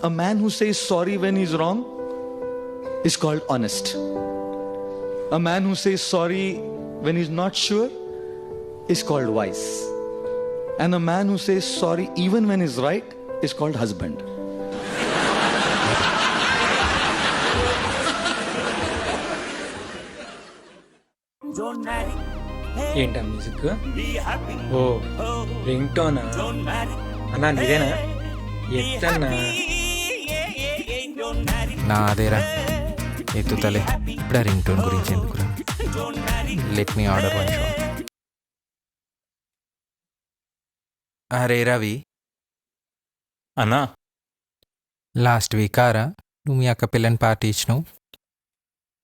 a man who says sorry when he's wrong is called honest. A man who says sorry when he's not sure is called wise. And a man who says sorry even when he's right is called husband. ఏంటా music? ఓ ring tuna అన్నా? నీదేనా? ఎత్తన్నా? నా అదేరా ఎత్తుతలే. ఇప్పుడు ఆ ring tone గురించి ఎందుకురా? Let me order one shot. అరే రవి అన్నా లాస్ట్ వీక్ ఆరా నువ్వు మీ అక్క పిల్లని పార్టీ ఇచ్చినావు.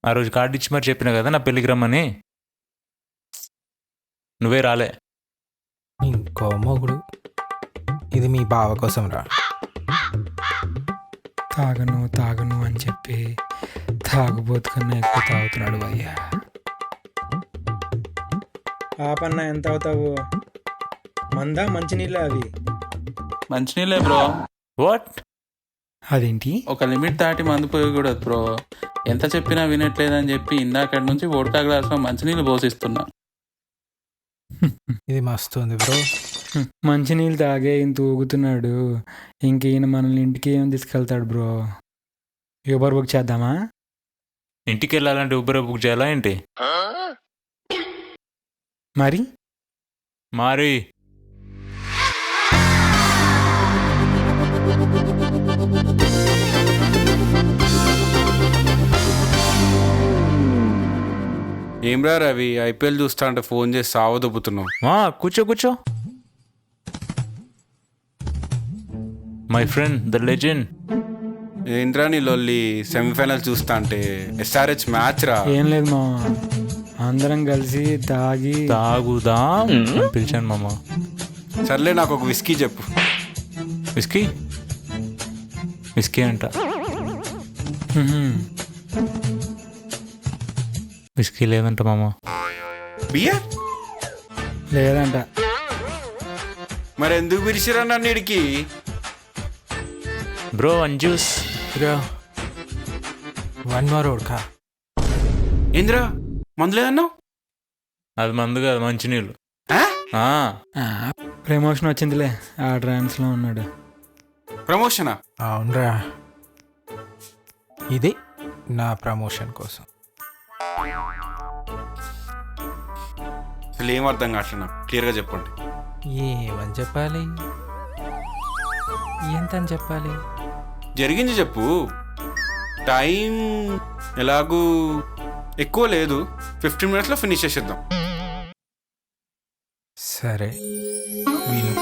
ఆ రోజు కార్డు ఇచ్చి మరి చెప్పిన కదా నా పెళ్ళికి రమ్మని. నువ్వే రాలే. ఇంకో మొగుడు. ఇది మీ బావ కోసం రా. తాగను తాగను అని చెప్పి తాగుబోతు కన్నా ఎక్కువ తాగుతున్నాడు అయ్యా. ఆపన్నా, ఎంత అవుతావు? మందా మంచినీళ్ళ? అవి మంచినీళ్ళే బ్రో. వాట్? అదేంటి? ఒక లిమిట్ దాటి మందు పోయకూడదు బ్రో. ఎంత చెప్పినా వినట్లేదని చెప్పి ఇందాకటి నుంచి వోడ్కా గ్లాస్లో మంచినీళ్ళు పోసిస్తున్నా. ఇది మస్తు ఉంది బ్రో. మంచినీళ్ళు తాగే ఇంత ఊగుతున్నాడు, ఇంక ఈయన మనల్ని ఇంటికి ఏం తీసుకెళ్తాడు బ్రో? ఊబర్ బుక్ చేద్దామా? ఇంటికి వెళ్ళాలంటే ఊబర్ బుక్ చేయాలా ఏంటి? మరి మరి ఏమ్రా రవి, ఐపీఎల్ చూస్తా అంటే ఫోన్ చేసి సావదొబ్బుతున్నావు. కూర్చో కూర్చో. My friend the legend. ఏంట్రా నీ లొల్లి? సెమీఫైనల్ చూస్తా అంటే ఎస్ఆర్హెచ్ మ్యాచ్ రా. ఏం లేదు మామ, అందరం కలిసి తాగుదాం పిలిచాను మామ. సర్లే, నాకు ఒక విస్కీ చెప్పు. విస్కీ? విస్కీ అంట. విస్కీ లేదంట మామ. బియర్ లేదంట. మరి ఎందుకు పిలిచిరా నన్ను ఇడికి? Bro one juice. Bro one more ఓడ్కా. ఏంద్రా మందు లేదన్నావు? అది మందు కాదు, మంచినీళ్ళు. ప్రమోషన్ వచ్చిందిలే, ఆ ట్రాన్స్లో ఉన్నాడు. ప్రమోషనా? అవునరా, ఇది నా ప్రమోషన్ కోసం. అసలు ఏం అర్థం కావట్లేదు నాకు, క్లియర్గా చెప్పండి. ఏమని చెప్పాలి, ఎంతని చెప్పాలి? జరిగింది చెప్పు. టైం ఎలాగూ ఎక్కువ లేదు, 15 minutesలో ఫినిష్ చేసేద్దాం. సరే విను.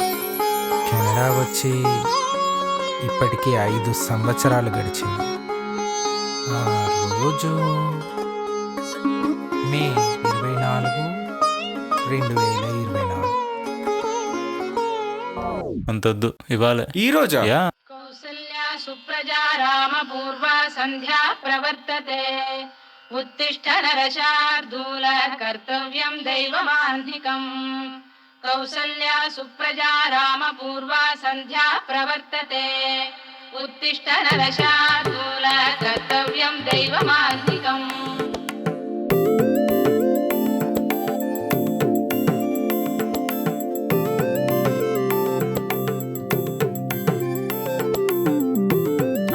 కెనడా వచ్చి ఇప్పటికీ 5 సంవత్సరాలు గడిచింది. ఆ రోజు మే 24, 2024. అంతొద్దు, ఇవ్వాలి. ఈ రోజా? కౌసల్యా సుప్రజా రామ పూర్వ సంధ్యా ప్రవర్తతే. ఉత్తిష్ట నరశార్దూల కర్తవ్యం దైవమాన్నికం. కౌసల్యా సుప్రజా రామ పూర్వ సంధ్యా ప్రవర్తతే. ఉత్తిష్ట నరశార్దూల కర్తవ్యం దైవమాన్నికం.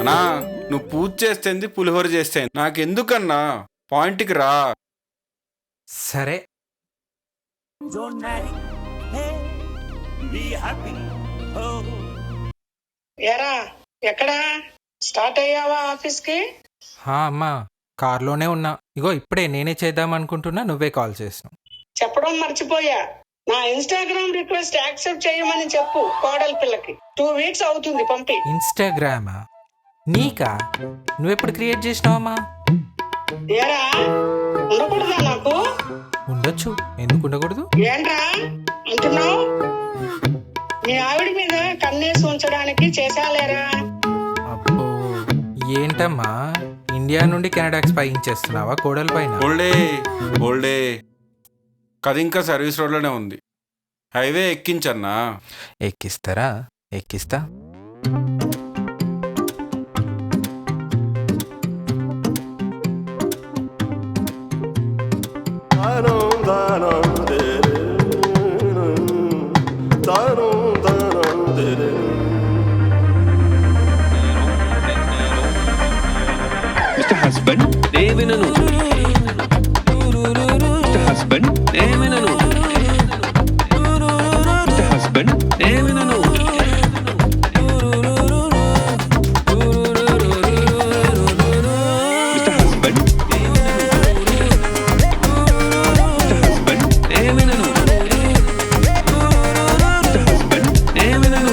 అన్నా, నువ్వు పూజ చేస్తేంది, పులిహోర చేస్తే నాకెందుకన్నా? పాయింట్కి రా. సరే ఎరా ఎక్కడా స్టార్ట్ అయ్యావా ఆఫీస్కి? అమ్మా, కార్లోనే ఉన్నా. ఇగో ఇప్పుడే నేనే చేద్దాం అనుకుంటున్నా, నువ్వే కాల్ చేసినావు. చెప్పడం మర్చిపోయా, నా ఇన్స్టాగ్రామ్ రిక్వెస్ట్ యాక్సెప్ట్ చేయమని చెప్పు కోడలి పిల్లకి. 2 weeks అవుతుంది పంపి. ఇన్స్టాగ్రామా? నీకా? నువ్వెప్పుడు క్రియేట్ చేసినావమ్మా? ఏరా ఉండకూడదా నాకు? ఉండొచ్చు, ఎందుకు ఉండకూడదు? ఏంట్రా అంటున్నావు? మీ ఆవిడ మీద కన్నేసి ఉంచడానికి చేశాలేరా? అబ్బో, ఏంటమ్మా ఇండియా నుండి కెనడాకి స్పయించేస్తున్నావా కోడల పైన? ఓల్డే కది ఇంకా సర్వీస్ రోడ్లోనే ఉంది. హైవే ఎక్కించన్నా. ఎక్కిస్తారా? ఎక్కిస్తా. మిస్టర్ హస్బెండ్ ఏమినను మిస్టర్ హస్బెండ్ ఏమినను మిస్టర్ హస్బెండ్ ఏమినను మిస్టర్ హస్బెండ్ మిస్టర్ హస్బెండ్ ఏమినను మిస్టర్ హస్బెండ్ ఏమినను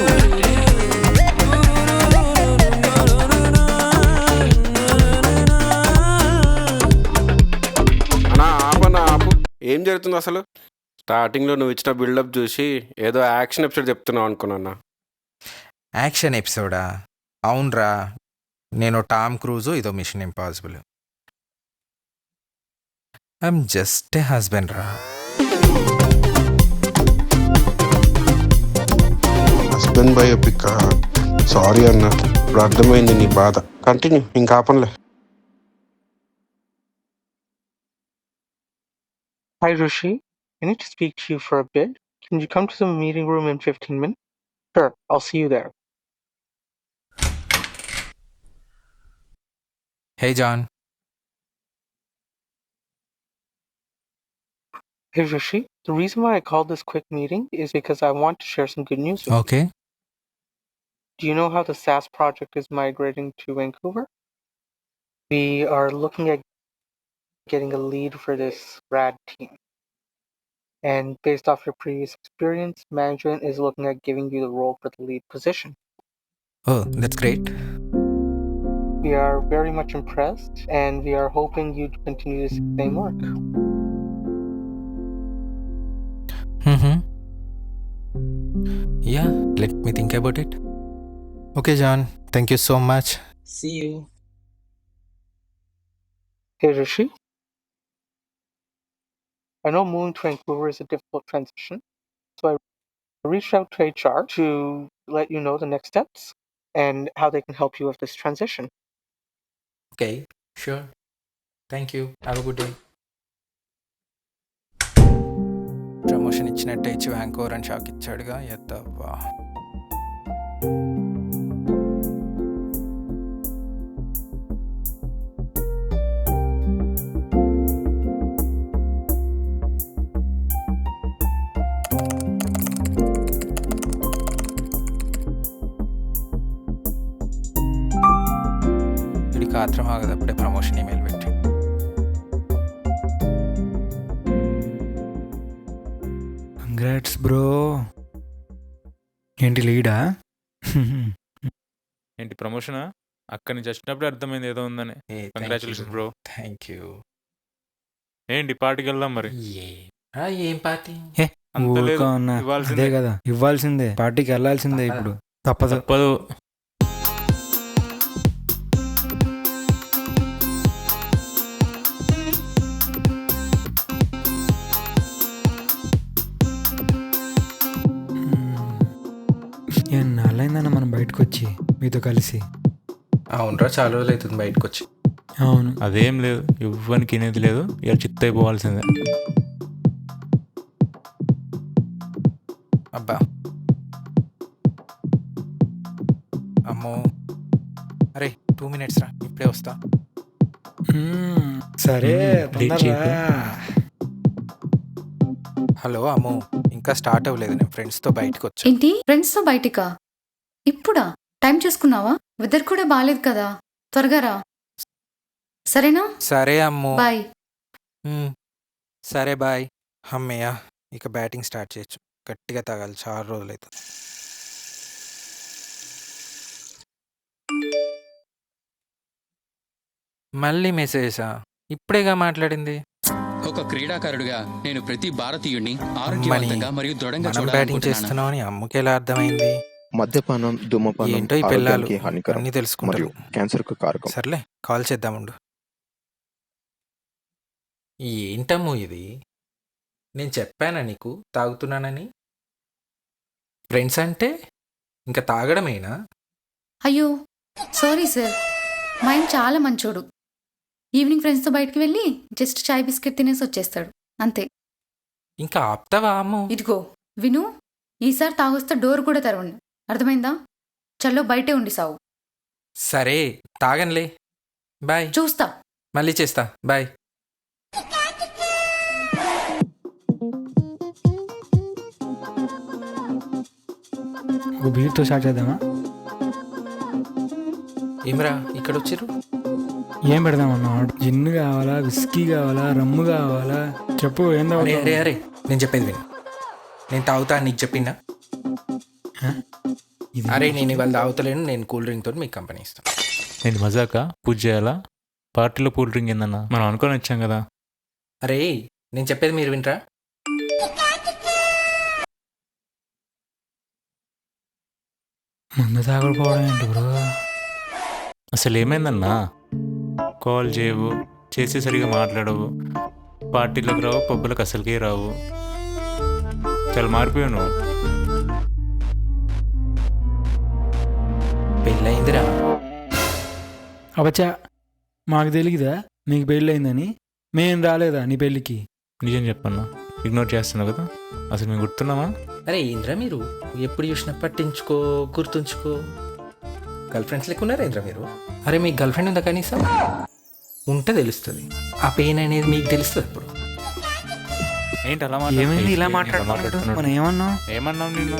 అన్నా ఆపన్నా ఆపు. ఏం జరుగుతుంది అసలు? స్టార్టింగ్లో నువ్వు ఇచ్చిన బిల్డప్ చూసి ఏదో యాక్షన్ ఎపిసోడ్ చెప్తున్నావు అనుకున్నా. యాక్షన్ ఎపిసోడా? అవునరా, నేను టామ్ క్రూజు, ఇదో mission impossible. I'm just a husband రా. Husband by pick. సారీ అన్న, ఇప్పుడు అర్థమైంది నీ బాధ. కంటిన్యూ, ఇంకా ఆపనులే. Hi Rishi, I need to speak to you for a bit. Can you come to the meeting room in 15 minutes? Sure, I'll see you there. Hey John. Hey Rishi, the reason why I called this quick meeting is because I want to share some good news with you. Okay. Do you know how the SAS project is migrating to Vancouver? We are looking at getting a lead for this rad team. And based off your previous experience, management is looking at giving you the role for the lead position. Oh, that's great. We are very much impressed and we are hoping you to continue this same work. Yeah, let me think about it. Okay John, thank you so much. See you. Hey Rishi, I know moving to Vancouver is a difficult transition, so I reached out to HR to let you know the next steps and how they can help you with this transition. Okay, sure. Thank you. Have a good day. Promotion ఇచ్చినట్టే ఇచ్చి Vancouver అని shock ఇచ్చాడుగా. ఎద్దవ్వా. వీడికి ఆత్రం ఆగదు, అప్పుడే promotion email పెట్టి. Congrats bro. ఏంటి లీడా? ఏంటి ప్రమోషనా? అక్కడి నుంచి వచ్చినప్పుడు అర్థమైంది ఏదో ఉందని. Congratulation bro. Thank you. ఏంటి పార్టీకి వెళ్దాం మరి? ఏం పార్టీ? అంత లేదు, ఊరుకో అన్నా. ఇవ్వాల్సిందే. అదే కదా, ఇవ్వాల్సిందే. పార్టీకి వెళ్ళాల్సిందే. ఇప్పుడు తప్పదు. తప్పదు. ఎన్నాళ్ళైందన్న మనం బయటకు వచ్చి మీతో కలిసి? అవునరా, చాలా రోజులు అవుతుంది బయటకు వచ్చి. అవును. అదేం లేదు, ఇవ్వనికి అనేది లేదు. ఇలా చిత్త అయిపోవాల్సిందే. అబ్బా, అమ్మో. అరే 2 minutes రా, ఇప్పుడే వస్తా. సరే, తొందరగా. హలో అమ్మో, ఇంకా స్టార్ట్ అవ్వలేదు. నేను ఫ్రెండ్స్తో బయటకు వచ్చా. ఏంటి, ఫ్రెండ్స్ తో బయటికా? ఇప్పుడా? టైం చూసుకున్నావా? వెదర్ కూడా బాగాలేదు కదా, త్వరగా రా. సరేనా? సరే అమ్మో. బాయ్. సరే బాయ్. అమ్మయ్య, ఇక బ్యాటింగ్ స్టార్ట్ చేయొచ్చు. గట్టిగా తాగాలి, చాలా రోజులు అవుతుంది. మళ్ళీ మెసేజా? ఇప్పుడేగా మాట్లాడింది. ఒక క్రీడాకారుడిగా నేను ప్రతి భారతీయుడిని అమ్మని, ఆరోగ్యవంతంగా మరియు దృఢంగా మనం బ్యాటింగ్ చేస్తున్నామని అమ్మకి ఎలా అర్థమైంది? మద్యపానం, ధూమపానం ఏంటో ఈ పిల్లలు ఆరోగ్యానికి హానికరం అన్నీ తెలుసుకుంటారు. మరియు క్యాన్సర్కు కారకం. సర్లే, కాల్ చేద్దాముండు. ఏంటమ్మో ఇది? నేను చెప్పానా నీకు తాగుతున్నానని? ఫ్రెండ్స్ అంటే ఇంకా తాగడమేనా? అయ్యో సారీ సార్, మా ఆయన చాలా మంచోడు. ఈవినింగ్ ఫ్రెండ్స్తో బయటికి వెళ్ళి జస్ట్ చాయ్ బిస్కెట్ తినేసి వచ్చేస్తాడు, అంతే. ఇంకా ఆప్తావా అమ్మో? ఇదిగో విను, ఈసారి తాగొస్తే డోర్ కూడా తెరవండి, అర్థమైందా? చల్లో బయటే ఉండి సావు. సరే తాగనులే, బాయ్. చూస్తా. మళ్ళీ చేస్తా, బాయ్. ఒక బీర్తో స్టార్ట్ చేద్దామా? ఏమరా ఇక్కడ వచ్చిర్రు? ఏం పెడదామన్నా? జిన్ కావాలా, విస్కీ కావాలా, రమ్ము కావాలా? చెప్పు ఏందో. అరే అరే అరే నేను చెప్పేది విను. నేను తాగుతా అని నీకు చెప్పిందా? అరే నేను ఇవాళ తాగుతలేను, నేను కూల్ డ్రింక్ తోటి మీకు కంపెనీ ఇస్తాను. నేను మజాకా పూజ చేయాలా? పార్టీలో కూల్ డ్రింక్ ఏందన్నా? మనం అనుకొని వచ్చాం కదా. అరే నేను చెప్పేది మీరు వింటరా? ముందు తాగకపోవడం ఏంటి బ్రో? అసలు ఏమైందన్నా? కాల్ చేయవు, చేసి సరిగా మాట్లాడవు, పార్టీలకు రావు, పబ్బులకు అసలుకే రావు. చాలా మారిపోయాను. పెళ్ళయిందిరా. అవచ్చా, మాకు తెలియదా నీకు పెళ్ళయిందని? మేం రాలేదా నీ పెళ్ళికి? నిజం చెప్పన్నా, ఇగ్నోర్ చేస్తున్నావు కదా. అసలు మేము గుర్తున్నామా? అరే ఏంద్రా మీరు ఎప్పుడు చూసినా పట్టించుకో, గుర్తుంచుకో. గర్ల్ ఫ్రెండ్స్ లెక్క ఉన్నారా ఏంద్రా మీరు? అరే మీకు గర్ల్ ఫ్రెండ్ ఉందా కనీసం? ఉంటే తెలుస్తుంది, ఆ పెయిన్ అనేది మీకు తెలుస్తుంది. ఇప్పుడు ఏంటి అలా ఏమైంది ఇలా మాట్లాడుతున్నాడు? మనం ఏమన్నావు నిన్ను?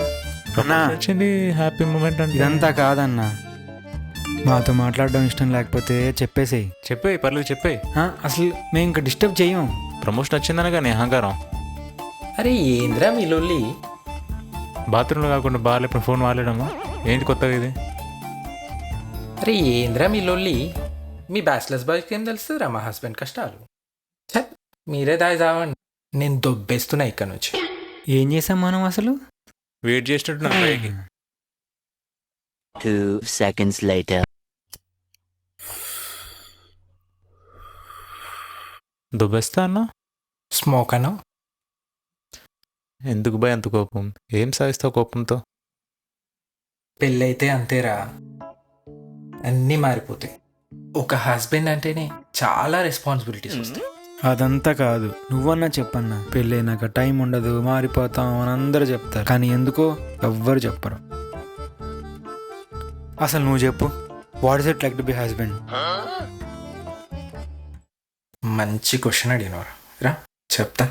వచ్చింది హ్యాపీ మూమెంట్ అంటే. ఇదంతా కాదన్నా, మాతో మాట్లాడడం ఇష్టం లేకపోతే చెప్పేసేయి. చెప్పే పర్లేదు, చెప్పే. అసలు మేము ఇంకా డిస్టర్బ్ చెయ్యం. ప్రమోషన్ వచ్చిందనగా నీ అహంకారం. అరే ఏంద్రా మీ లొల్లి? బాత్రూంలో కాకుండా బాగా ఇప్పుడు ఫోన్ వాడలేడమ్మా? ఏంటి కొత్తగా ఇది? అరే ఏంద్రా మీ లొల్లి? మీ బ్యాచిలర్స్ బాయ్స్కి ఏం తెలుస్తుందిరా మా హస్బెండ్ కష్టాలు? ఛత్, మీరే దాయి చావండి, నేను దొబ్బేస్తున్నా ఇక్కడ నుంచి. ఏం చేసాం మనం అసలు? వెయిట్ చేసినట్టు 2 seconds later. దుబ్బేస్తా అన్నా? స్మోక్ అన్నా? ఎందుకు భయ అంత కోపం? ఏం సాధిస్తావు కోపంతో? పెళ్ళైతే అంతేరా, అన్నీ మారిపోతాయి. ఒక హస్బెండ్ అంటేనే చాలా రెస్పాన్సిబిలిటీస్ వస్తాయి. అదంతా కాదు, నువ్వన్నా చెప్పన్నా. పెళ్ళైనాక టైం ఉండదు, మారిపోతాం అని అందరూ చెప్తారు, కానీ ఎందుకో ఎవ్వరు చెప్పరు. అసలు నువ్వు చెప్పు, what is it like to be husband? మంచి క్వశ్చన్ అడిగినవారు రా, చెప్తా.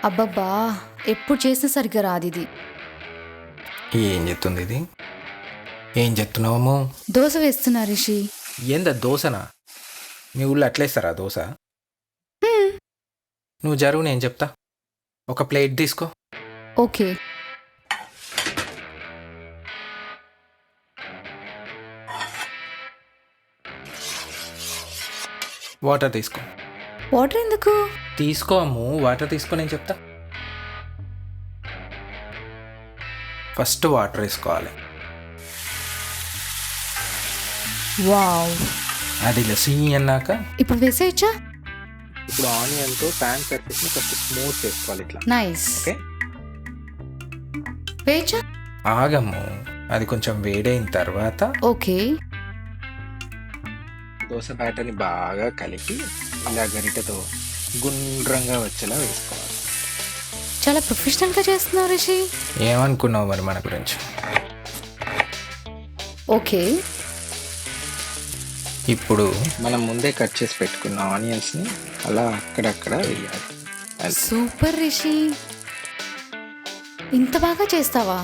అబ్బబ్బా, ఎప్పుడు చేస్తే సరిగ్గా రాదు ఇది. ఏం చెప్తుంది ఇది? ఏం చెప్తున్నావు? దోశ వేస్తున్నా రిషి. ఏందా దోశనా? మీ ఊళ్ళో అట్లేస్తారా దోశ? నువ్వు జరువు, నేను చెప్తా. ఒక ప్లేట్ తీసుకో. ఓకే. వాటర్ తీసుకో. వాటర్ ఎందుకు? తీసుకో అమ్ము, వాటర్ తీసుకో, నేను చెప్తా. ఫస్ట్ వాటర్ వేసుకోవాలి. వావ్, అది లస్సీ అన్నాక ఇప్పుడు వేసేయచ్చా? ఇప్పుడు ఆనియన్తో ప్యాన్ సర్ఫేస్ని ఫస్ట్ స్మూత్ చేసుకోవాలి ఇట్లా. నైస్. ఓకే, వేయచ్చా? ఆగమ్ము, అది కొంచెం వేడైన తర్వాత ఓకే. దోశ బ్యాటర్ని బాగా కలిపి ఇలా గరిటెతో గుండ్రంగా వచ్చేలా వేసుకోవాలి. చాలా ప్రొఫెషనల్గా చేస్తున్నావు రిషి. ఏమనుకున్నావు మరి మన గురించి? ఓకే. ఇప్పుడు మనం ముందే కట్ చేసి పెట్టుకున్న ఆనియన్స్ని అలా అక్కడక్కడ వేయాలి. సూపర్ రిషి, ఇంత బాగా చేస్తావా?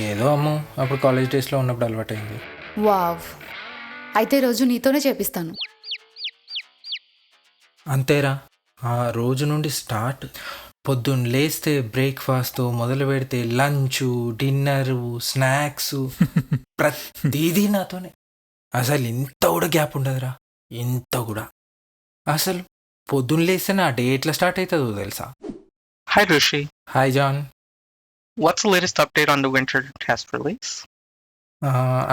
ఏదో అమ్ము, అప్పుడు కాలేజ్ డేస్లో ఉన్నప్పుడు అలవాటైంది. వావ్, అయితే రోజు నీతోనే చేపిస్తాను. అంతేరా, ఆ రోజు నుండి స్టార్ట్. పొద్దున్న లేస్తే బ్రేక్ఫాస్ట్తో మొదలు పెడితే లంచు, డిన్నరు, స్నాక్స్, ప్రతిదీ నాతోనే. అసలు ఇంత కూడా గ్యాప్ ఉండదురా, ఇంత కూడా. అసలు పొద్దున్న లేస్తే నా డే ఎట్లా స్టార్ట్ అవుతుందో తెలుసా? Hi, Rishi. Hi John. What's the latest update on the winter test release?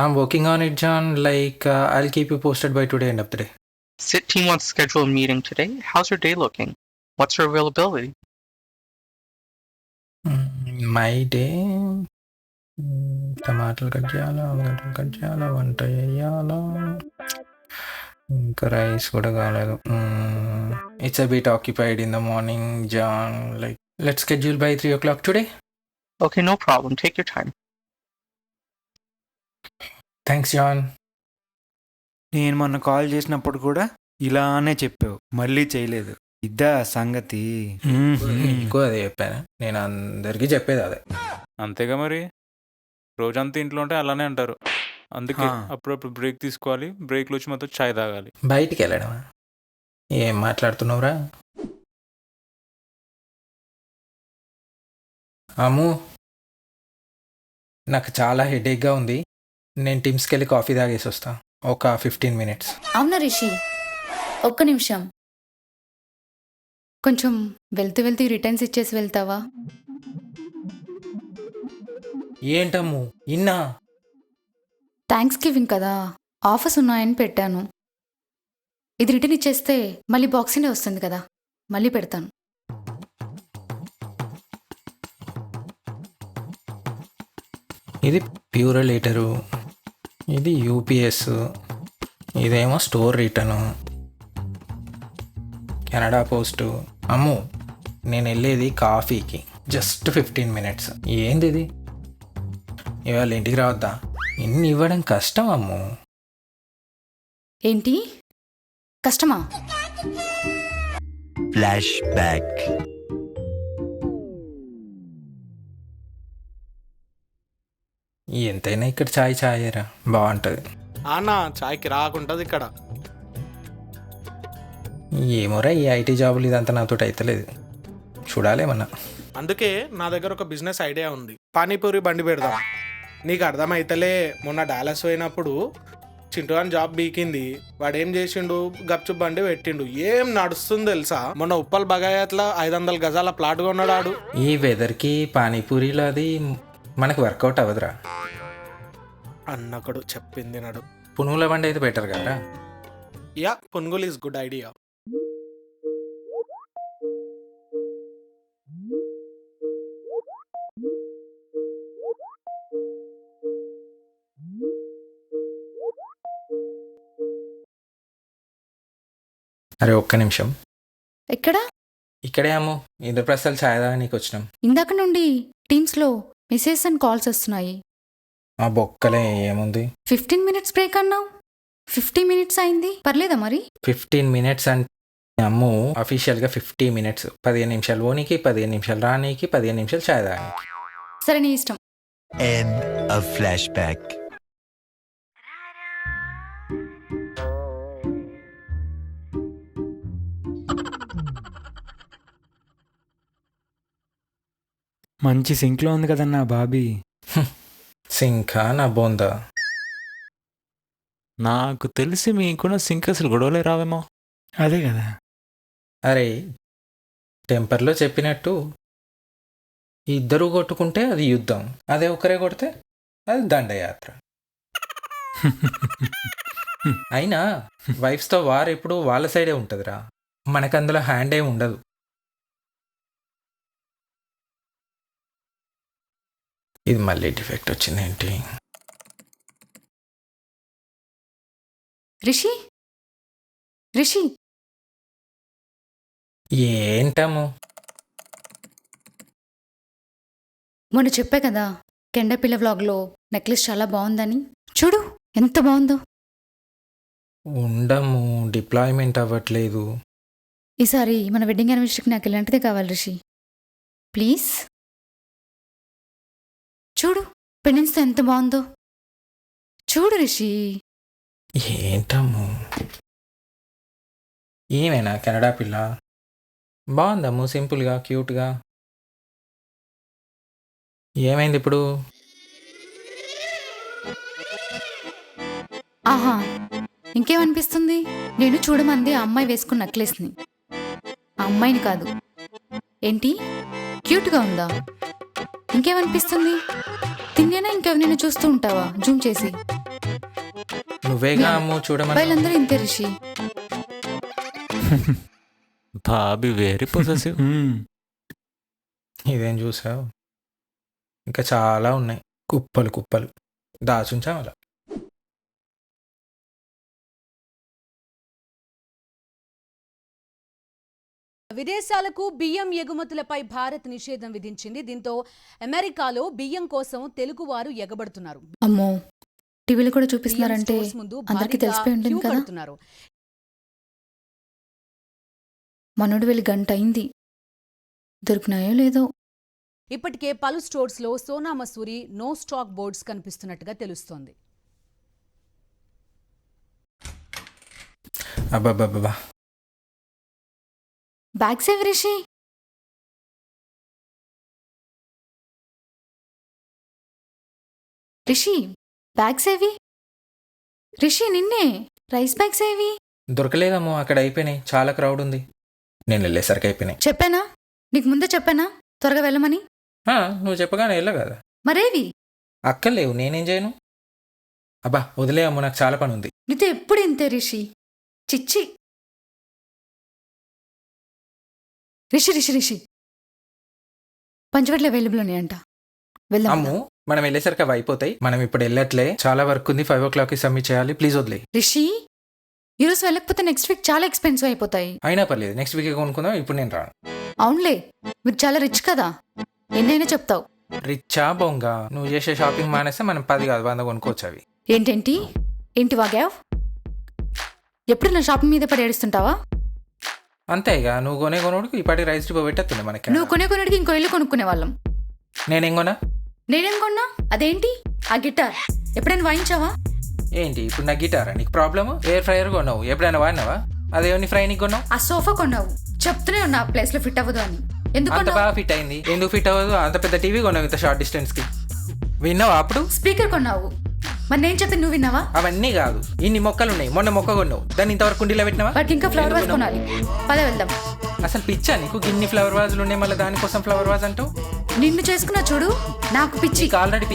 I'm working on it, John. I'll keep you posted by today end of the day. SIT team wants to schedule a meeting today. How's your day looking? What's your availability? My day? టమాటాలు cut చేయాలా, ఉల్లిగడ్డలు cut చేయాలా, వంట చేయాలా, ఇంకా rice కూడా కాలేదు. It's a bit occupied in the morning John. Like let's schedule by 3 o'clock today. Okay, no problem. Take your time. Thanks John. నేను మొన్న కాల్ చేసినప్పుడు కూడా ఇలానే చెప్పావు, మళ్ళీ చేయలేదు. ఇద్దా సంగతి. నీకు అదే చెప్పాను, నేను అందరికీ చెప్పేది అదే. అంతేగా మరి, రోజంతా ఇంట్లో ఉంటే అలానే అంటారు. అందుకే అప్పుడప్పుడు బ్రేక్ తీసుకోవాలి, బ్రేక్లో వచ్చి మొత్తం చాయ్ తాగాలి. బయటికి వెళ్ళడమా? ఏం మాట్లాడుతున్నావురా? అమ్ము, నాకు చాలా హెడేక్గా ఉంది, నేను టిమ్స్కి వెళ్ళి కాఫీ తాగేసి వస్తా. ఒక 15 minutes. అవునా రిషి, ఒక్క నిమిషం. కొంచెం వెళ్తూ వెళ్తూ రిటర్న్స్ ఇచ్చేసి వెళ్తావా? ఏంటమ్ము ఇన్నా? థ్యాంక్స్ గివింగ్ కదా, ఆఫర్స్ ఉన్నాయని పెట్టాను. ఇది రిటర్న్ ఇచ్చేస్తే మళ్ళీ బాక్సింగే వస్తుంది కదా, మళ్ళీ పెడతాను. ఇది ప్యూర్ లీటరు, ఇది యూపీఎస్, ఇదేమో స్టోర్ రిటర్ను, కెనడా పోస్టు. అమ్ము, నేను వెళ్ళేది కాఫీకి, జస్ట్ 15 minutes. ఏంది ఇది? ఇవాళ ఇంటికి రావద్దా? ఇన్ని ఇవ్వడం కష్టం అమ్ము. ఏంటి కష్టమా? Flash back. ఎంతైనా ఇక్కడ ఛాయేరా బాగుంటుంది. అన్న చాయ్కి రాకుంటుంది ఇక్కడ. ఏమోరా ఈ ఐటీ జాబులు ఇదంతా నాతో అయితలేదు, చూడాలేమన్నా. అందుకే నా దగ్గర ఒక బిజినెస్ ఐడియా ఉంది, పానీపూరి బండి పెడదాం. నీకు అర్థమైతలే, మొన్న డాలస్ పోయినప్పుడు చింటూ అని జాబ్ బీకింది, వాడు ఏం చేసిండు, గప్చుప్ బండి పెట్టిండు, ఏం నడుస్తుంది తెలుసా. మొన్న ఉప్పల్ బగాయత్లో 500 గజాల ప్లాట్ కొన్నాడు ఆడు. ఈ వెదర్కి పానీపూరిలో అది మనకు వర్కౌట్ అవ్వదురా. అన్నకడు చెప్పింది నడు. పునుగుల బండి అయితే బెటర్ కదా. యా, పునుగులు ఈజ్ గుడ్ ఐడియా. అరే ఒక్క నిమిషం. ఎక్కడా? ఇక్కడే అమ్ము, ఇంద్రప్రస్థాలు ఛాయ్ తాగనీకి వచ్చినాం. ఇందాక నుండి టీమ్స్లో మెసేజ్ అండ్ కాల్స్ వస్తున్నాయి. ఆ బొక్కలే ఏముంది. 15 minutes బ్రేక్ అన్నావు, 50 minutes అయింది, పర్లేదా మరి? 15 minutes అంటే అమ్ము అఫీషియల్గా 50 minutes. 15 నిమిషాలు పోనీకి, 15 నిమిషాలు రానీకి, 15 నిమిషాలు ఛాయ్ తాగనీకి. సరే నీ ఇష్టం. End of flashback. మంచి సింక్లో ఉంది కదన్నా బాబీ. సింకా నా బోందా? నాకు తెలిసి మీకు కూడా సింక్ అసలు గొడవలే రావేమో. అదే కదా. అరే టెంపర్లో చెప్పినట్టు ఇద్దరు కొట్టుకుంటే అది యుద్ధం, అదే ఒకరే కొడితే అది దండయాత్ర. అయినా వైఫ్స్తో వార్ ఎప్పుడు వాళ్ళ సైడే ఉంటుందిరా, మనకు అందులో హ్యాండ్ ఏమి ఉండదు. ఇది మళ్ళీ డిఫెక్ట్ వచ్చింది ఏంటి? రిషి, రిషి ఏంటము? మొన్న చెప్పా కదా కెండపిల్ల వ్లాగ్లో నెక్లెస్ చాలా బాగుందని. చూడు ఎంత బాగుందో. ఉండము, డిప్లాయ్మెంట్ అవ్వట్లేదు. ఈసారి మన వెడ్డింగ్ యానివర్సరీకి నాకు ఇలాంటిదే కావాలి రిషి, ప్లీజ్. చూడు పెండెంట్స్తో ఎంత బాగుందో, చూడు రిషి. ఏంటమ్ము? ఏమైనా కెనడా పిల్ల బాగుందమ్ము, సింపుల్గా క్యూట్గా. ఏమైంది ఇప్పుడు? ఆహా, ఇంకేమనిపిస్తుంది? నేను చూడమంది ఆ అమ్మాయి వేసుకున్న నెక్లెస్ని, ఆ అమ్మాయిని కాదు. ఏంటి క్యూట్గా ఉందా? ఇంకేమనిపిస్తుంది? తిన్నేనా ఇంకెవరినైనా చూస్తూ ఉంటావా జూమ్ చేసి? నువ్వేగా అమ్ము చూడమని. అబ్బాయిలందరూ ఇంతే రిషి. Bobby very possessive. ఇదేం చూసావు? ఇంకా చాలా ఉన్నాయి. కుప్పలు కుప్పలు దాచుంచాం అలా. విదేశాలకు బియ్యం ఎగుమతులపై భారత్ నిషేధం విధించింది. దీంతో అమెరికాలో బియ్యం కోసం తెలుగువారు ఎగబడుతున్నారు. అమ్మో, టీవీలో కూడా చూపిస్తున్నారంటే అందరికీ తెలిసిపోయి ఉంటుంది కదా. మనోడు వెళ్ళి గంట అయింది, దొరికినాయో లేదో. ఇప్పటికే పలు స్టోర్స్ లో Sona Masuri no stock boards కనిపిస్తున్నట్టుగా తెలుస్తోంది. అబ్బబ్బబ్బా, bag save Rishi. Rishi bag సేవి. రిషి నిన్నే, రైస్ బ్యాగ్ సేవి. దొరకలేదమ్మో, అక్కడ అయిపోయినాయి. చాలా క్రౌడ్ ఉంది. నేను వెళ్ళేసరికి అయిపోయినాయి. చెప్పానా నీకు, ముందే చెప్పానా త్వరగా వెళ్ళమని? నువ్వు చెప్పగానే వెళ్ళా కదా. మరేవి అక్కర్లేవు, నేనేం చేయను. అబ్బా వదిలే అమ్ము, నాకు చాలా పని ఉంది. నీతో ఎప్పుడు ఇంతే రిషి. చిచ్చి. రిషి రిషి రిషి పంచవట్లు అవైలబుల్ ఉన్నాయంట, వెళ్దాం. అమ్ము, మనం వెళ్ళేసరికి అవి అయిపోతాయి. మనం ఇప్పుడు వెళ్ళట్లే, చాలా వర్క్ ఉంది. 5 o'clock సబ్మిట్ చేయాలి. ప్లీజ్ వదిలే. రిషి ఈరోజు వెళ్ళకపోతే నెక్స్ట్ వీక్ చాలా ఎక్స్పెన్సివ్ అయిపోతాయి. అయినా పర్లేదు, నెక్స్ట్ వీక్ కొనుక్కుందాం. ఇప్పుడు నేను రాను. అవునులే, మీరు చాలా రిచ్ కదా, ఎన్నైనా చెప్తావు. రిచ్చా బొంగ, నువ్వు చేసే షాపింగ్ మానేస్తే మనం 10 కాదు 100 కొనుక్కోవచ్చు అవి. ఏంటేంటి ఏంటి వాగావ్? ఎప్పుడు నా షాపింగ్ మీద పడి ఏడుస్తుంటావా? అంతే ఇక, నువ్వు కొనుడికి ఇప్పటి రైస్ డిపో పెట్టేస్తుంది మనకి. నువ్వు కొనేడికి ఇంకో ఇల్లు కొనుక్కునే వాళ్ళం. నేనేం కొన్నా? నేనేం కొన్నా? అదేంటి ఆ గిటార్ ఎప్పుడైనా వాయించావా? ఏంటి ఇప్పుడు నా గిటారా నీకు ప్రాబ్లమ్? ఎయిర్ ఫ్రైయర్ కొన్నావు, ఎప్పుడైనా వాడినావా? అదేమని ఫ్రై నీకు కొన్నావు? ఆ సోఫా కొన్నావు, చెప్తూనే ఉన్నా ప్లేస్ లో ఫిట్ అవ్వదు అని. ఎందుకు అంత బాగా ఫిట్ అయింది? ఎందుకు ఫిట్ అవ్వదు? అంత పెద్ద టీవీ కొన్నావు ఇంత షార్ట్ డిస్టెన్స్ కి. విన్నావా అప్పుడు? స్పీకర్ కొన్నావు, మరి నేను చెప్పి నువ్వు విన్నావా? అవన్నీ కాదు, ఇన్ని మొక్కలు ఉన్నాయి. మొన్న మొక్క కొన్నావు, దాన్ని ఇంతవరకు కుండీలో పెట్టినావా? వాటికి ఇంకా ఫ్లవర్ వాజ్ కొనాలి, పద వెళ్దాం. అసలు పిచ్చా నీకు? గిన్ని ఫ్లవర్ వాజులు ఉన్నాయి, మళ్ళీ దానికోసం ఫ్లవర్ వాజ్ అంటూ. నిన్ను చేసుకున్నా చూడు, నాకు పిచ్చి. ఆల్రెడీ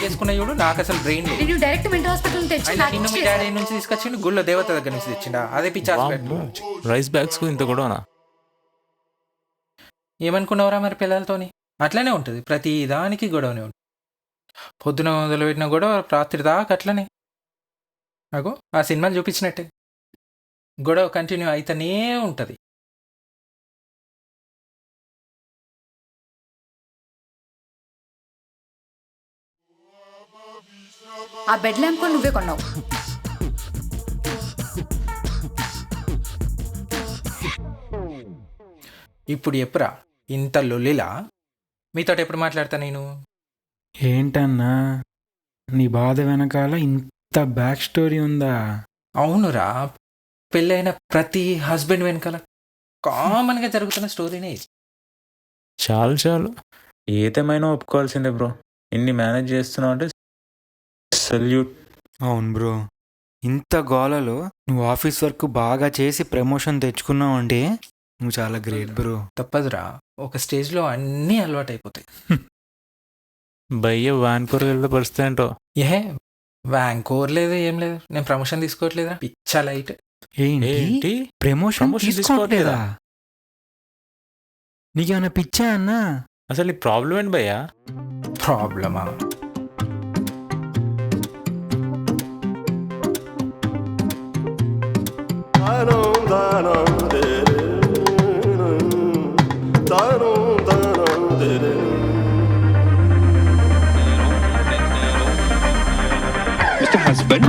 చేసుకున్నా చూడు, నాకు అసలు బ్రెయిన్ లేదు. నేను డైరెక్ట్ మెంటల్ హాస్పిటల్ తెచ్చి నిన్ను మీ డాడీ నుంచి తీసుకొచ్చిండు, గుళ్ళో దేవత దగ్గర నుంచి తెచ్చిండా? అదే పిచ్చి హాస్పిటల్. రైస్ బ్యాగ్స్ కు ఇంత కూడా ఏమనుకున్నావురా మరి పిల్లలతోని? అట్లనే ఉంటుంది, ప్రతి దానికి గొడవనే ఉంటుంది. పొద్దున మొదలుపెట్టిన గొడవ రాత్రి దాకా అట్లనే. నాకు ఆ సినిమాలు చూపించినట్టే గొడవ కంటిన్యూ అయితేనే ఉంటుంది. ఆ బెడ్ ల్యాంప్ కూడా నువ్వే కొన్నావు. ఇప్పుడు ఎప్పురా ఇంత లొల్లిలా? మీతో ఎప్పుడు మాట్లాడతా నేను? ఏంటన్నా నీ బాధ వెనకాల ఇంత బ్యాక్ స్టోరీ ఉందా? అవునురా, పెళ్ళైన ప్రతి హస్బెండ్ వెనకాల కామన్గా జరుగుతున్న స్టోరీనే ఇది. చాలు చాలు, ఏదేమైనా ఒప్పుకోవాల్సిందే బ్రో. ఇన్ని మేనేజ్ చేస్తున్నావు అంటే సల్యూట్. అవును బ్రో, ఇంత గోలలో నువ్వు ఆఫీస్ వర్క్ బాగా చేసి ప్రమోషన్ తెచ్చుకున్నావు అంటే నువ్వు చాలా గ్రేట్ బ్రో. తప్పదురా, ఒక స్టేజ్లో అన్నీ అలవాటు అయిపోతాయి. భయ్య వాన్పూర్ వెళ్తే పరిస్థితి ఏంటో? వ్యాంకోర్ లేదు, ఏం లేదు. నేను ప్రమోషన్ తీసుకోవట్లేదా? పిచ్చా లైట్. ఏంటి ప్రమోషన్ తీసుకోవట్లేదా? నీకేమైనా పిచ్చా అన్నా? అసలు ఈ ప్రాబ్లం ఏంటి భయ్యా? ప్రాబ్లమా? Mister husband,